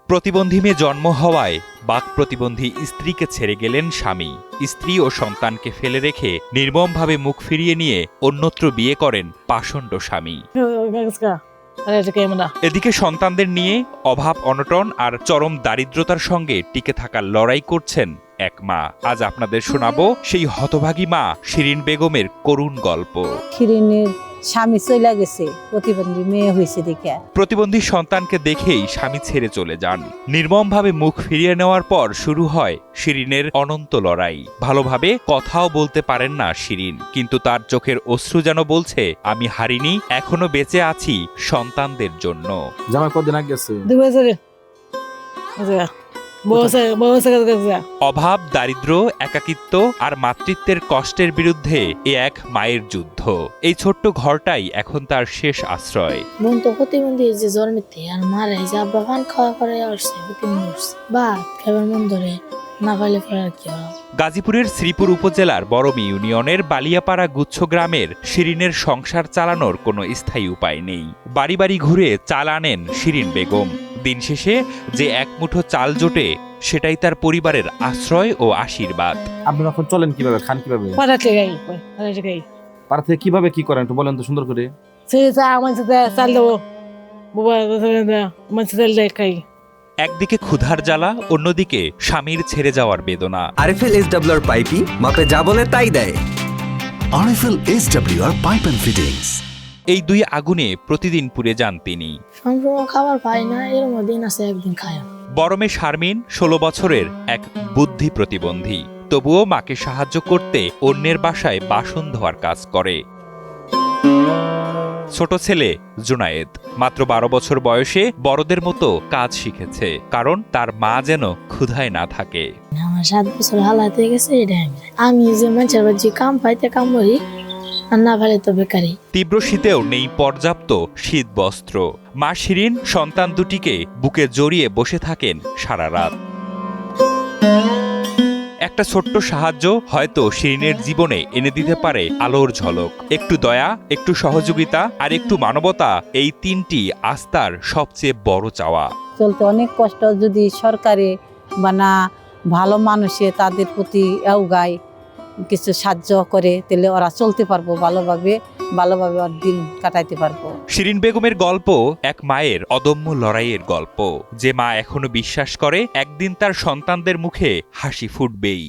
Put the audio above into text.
প্রতিবন্ধী মেয়ে জন্ম হওয়ায় বাক প্রতিবন্ধী স্ত্রীকে ছেড়ে গেলেন স্বামী। স্ত্রী ও সন্তানকে ফেলে রেখে নির্মমভাবে মুখ ফিরিয়ে নিয়ে অন্যত্র বিয়ে করেন পাষণ্ড স্বামী। এদিকে সন্তানদের নিয়ে অভাব অনটন আর চরম দারিদ্রতার সঙ্গে টিকে থাকার লড়াই করছেন এক মা। আজ আপনাদের শোনাবো সেই হতভাগী মা শিরিন বেগমের করুণ গল্প। শিরিনের স্বামী চলে গেছে, প্রতিবন্ধী মেয়ে হয়েছে দেখে। প্রতিবন্ধী সন্তানকে দেখেই স্বামী ছেড়ে চলে যান। নির্মমভাবে মুখ ফিরিয়ে নেওয়ার পর শুরু হয় শিরিনের অনন্ত লড়াই। ভালোভাবে কথাও বলতে পারেন না শিরিন, কিন্তু তার চোখের অশ্রু যেন বলছে, আমি হারিনি, এখনো বেঁচে আছি সন্তানদের জন্য। জামাই কদিন আগে গেছে? 2 বছরে অভাব, দারিদ্র, একাকিত্ব আর মাতৃত্বের কষ্টের বিরুদ্ধে এক মায়ের যুদ্ধ। এই ছোট্ট ঘরটাই এখন তার শেষ আশ্রয়। বোন তো প্রতিবন্ধী যে জন্মেতে আর মারা যে আব্বা পান খাওয়া করে আসছে, প্রতিবন্ধী আসছে বা খাবার মন ধরে না পাইলে পরে আর কি হয়। গাজীপুরের শ্রীপুর উপজেলার বরমী ইউনিয়নের বালিয়াপাড়া গুচ্ছ গ্রামের শিরিনের সংসার চালানোর কোনো স্থায়ী উপায় নেই। বাড়ি বাড়ি ঘুরে চাল আনেন শিরিন বেগম। দিন শেষে যে এক মুঠো চাল জোটে সেটাই তার পরিবারের আশ্রয় ও আশীর্বাদ। আপনারা এখন চলেন কিভাবে, খান কিভাবে? পাড়া থেকে কিভাবে কি করেন একটু বলেন তো সুন্দর করে। একদিকে ক্ষুধার জ্বালা, অন্যদিকে স্বামীর ছেড়ে যাওয়ার বেদনা। আরএফএল এসডব্লিউআর পাইপই মাপে যা বলে তাই দেয়। RFL SWR pipe and fittings. এই দুই আগুনে প্রতিদিন পুড়ে যান তিনি। সম্পূর্ণ খাবার পাই না, এর মধ্যে আছে একদিন খায়। বরমে শারমিন 16 বছরের এক বুদ্ধি প্রতিবন্ধী, তবুও মাকে সাহায্য করতে অন্যের বাসায় বাসন ধোয়ার কাজ করে। ছোট ছেলে জুনায়েদ মাত্র 12 বছর বয়সে বড়দের মতো কাজ শিখেছে, কারণ তার মা যেন ক্ষুধায় না থাকে। আমার 7 বছর হালাতে গেছে, এটা আমি যে মানুষের বাড়ি কাম পাইতে কাম করি আর না পাইলে তো বেকারি। তীব্র শীতেও নেই পর্যাপ্ত শীত বস্ত্র। মা শিরিন সন্তান দুটিকে বুকে জড়িয়ে বসে থাকেন সারা রাত। একটা ছোট্ট সাহায্য হয়তো শিরিনের জীবনে এনে দিতে পারে আলোর ঝলক। একটু দয়া, একটু সহযোগিতা আর একটু মানবতা, এই তিনটি আস্থার সবচেয়ে বড় চাওয়া। চলতে অনেক কষ্ট, যদি সরকারে বা না ভালো মানুষে তাদের প্রতি গায় কিছু সাহায্য করে, তাহলে ওরা চলতে পারবো ভালোভাবে ওর দিন কাটাইতে পারবো। শিরিন বেগমের গল্প এক মায়ের অদম্য লড়াইয়ের গল্প, যে মা এখনো বিশ্বাস করে একদিন তার সন্তানদের মুখে হাসি ফুটবেই।